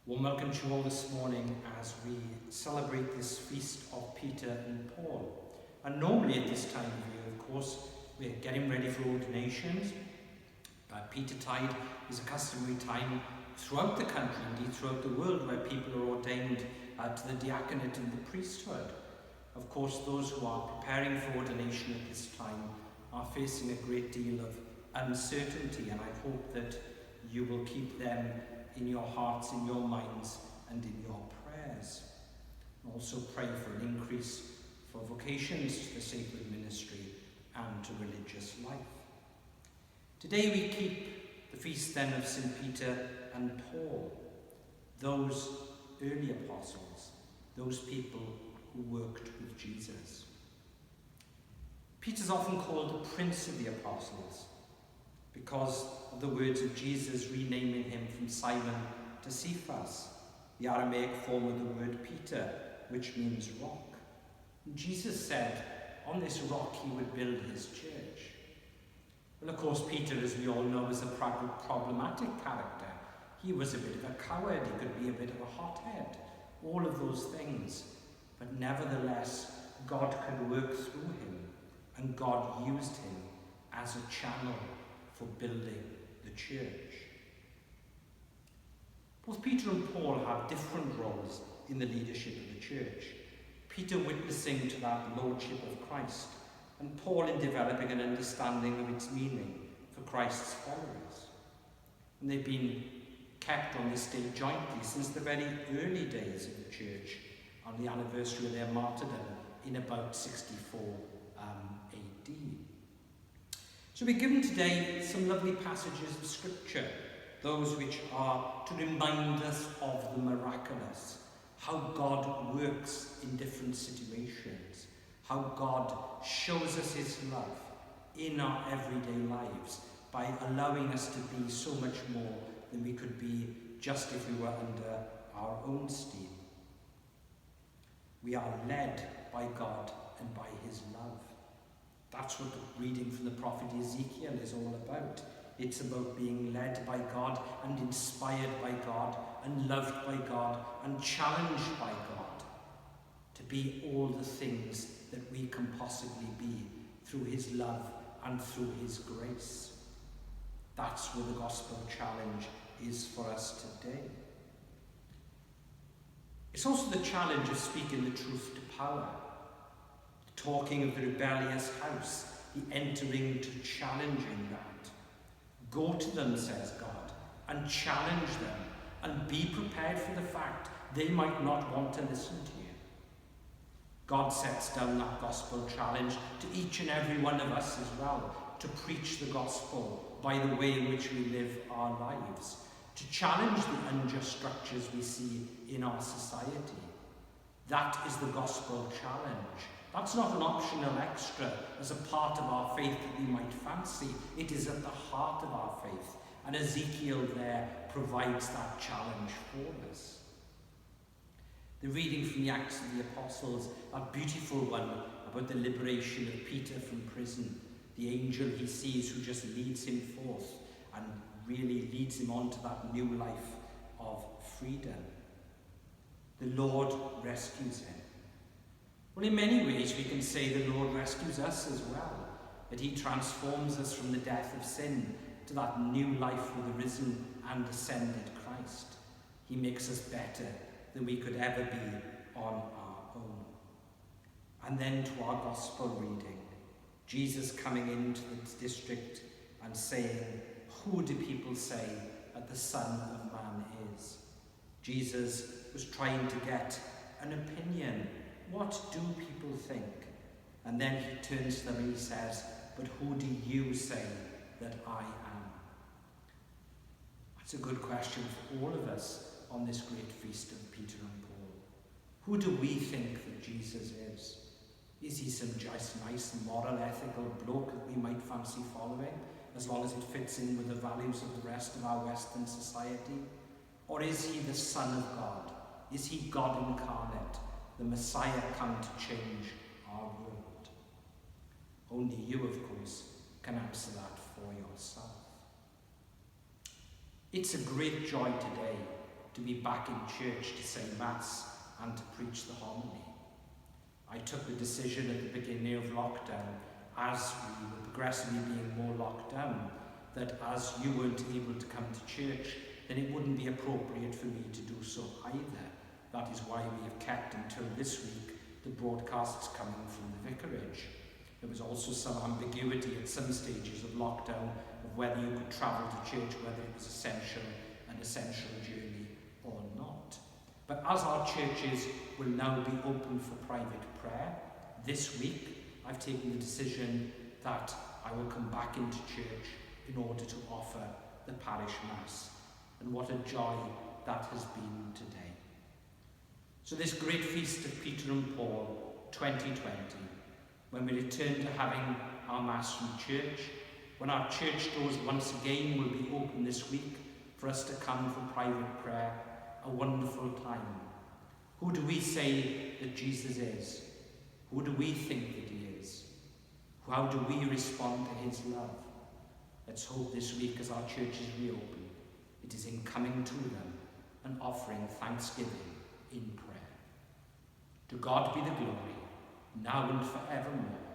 Well, welcome to you all this morning as we celebrate this feast of Peter and Paul. And normally at this time of year, of course, we're getting ready for ordinations. Petertide is a customary time throughout the country, indeed throughout the world, where people are ordained to the diaconate and the priesthood. Of course, those who are preparing for ordination at this time are facing a great deal of uncertainty, and I hope that you will keep them in your hearts, in your minds, and in your prayers. And also pray for an increase for vocations to the sacred ministry and to religious life. Today we keep the feast then of St. Peter and Paul, those early apostles, those people who worked with Jesus. Peter's often called the Prince of the Apostles because of the words of Jesus renaming him from Simon to Cephas, the Aramaic form of the word Peter, which means rock. And Jesus said on this rock he would build his church. Well, of course, Peter, as we all know, is a problematic character. He was a bit of a coward, he could be a bit of a hothead, all of those things. But nevertheless, God could work through him, and God used him as a channel for building the church. Both Peter and Paul have different roles in the leadership of the church. Peter witnessing to that lordship of Christ, and Paul in developing an understanding of its meaning for Christ's followers. And they've been kept on this day jointly since the very early days of the church, on the anniversary of their martyrdom in about 64 AD. So we're given today some lovely passages of Scripture, those which are to remind us of the miraculous, how God works in different situations, how God shows us his love in our everyday lives by allowing us to be so much more than we could be just if we were under our own steam. We are led by God and by his love. That's what the reading from the prophet Ezekiel is all about. It's about being led by God and inspired by God and loved by God and challenged by God to be all the things that we can possibly be through his love and through his grace. That's where the gospel challenge is for us today. It's also the challenge of speaking the truth to power, talking of the rebellious house, the entering to challenging that. Go to them, says God, and challenge them, and be prepared for the fact they might not want to listen to you. God sets down that gospel challenge to each and every one of us as well, to preach the gospel by the way in which we live our lives, to challenge the unjust structures we see in our society. That is the gospel challenge. That's not an optional extra as a part of our faith that we might fancy. It is at the heart of our faith. And Ezekiel there provides that challenge for us. The reading from the Acts of the Apostles, that beautiful one about the liberation of Peter from prison, the angel he sees who just leads him forth and really leads him on to that new life of freedom. The Lord rescues him. Well, in many ways we can say the Lord rescues us as well, that he transforms us from the death of sin to that new life with the risen and ascended Christ. He makes us better than we could ever be on our own. And then to our gospel reading, Jesus coming into the district and saying, "Who do people say that the Son of Man is?" Jesus was trying to get an opinion. What do people think? And then he turns to them and he says, "But who do you say that I am?" That's a good question for all of us on this great feast of Peter and Paul. Who do we think that Jesus is? Is he some just nice, moral, ethical bloke that we might fancy following, as long as it fits in with the values of the rest of our Western society? Or is he the Son of God? Is he God incarnate, the Messiah come to change our world? Only you, of course, can answer that for yourself. It's a great joy today to be back in church to say Mass and to preach the homily. I took the decision at the beginning of lockdown, as we were progressively being more locked down, that as you weren't able to come to church, then it wouldn't be appropriate for me to do so either. That is why we have kept until this week the broadcasts coming from the vicarage. There was also some ambiguity at some stages of lockdown of whether you could travel to church, whether it was an essential journey or not. But as our churches will now be open for private prayer, this week I've taken the decision that I will come back into church in order to offer the parish Mass. And what a joy that has been today. So this great feast of Peter and Paul 2020, when we return to having our Mass from church, when our church doors once again will be open this week for us to come for private prayer, a wonderful time. Who do we say that Jesus is? Who do we think that he is? How do we respond to his love? Let's hope this week as our churches reopen, it is in coming to them and offering thanksgiving in prayer. To God be the glory, now and forevermore.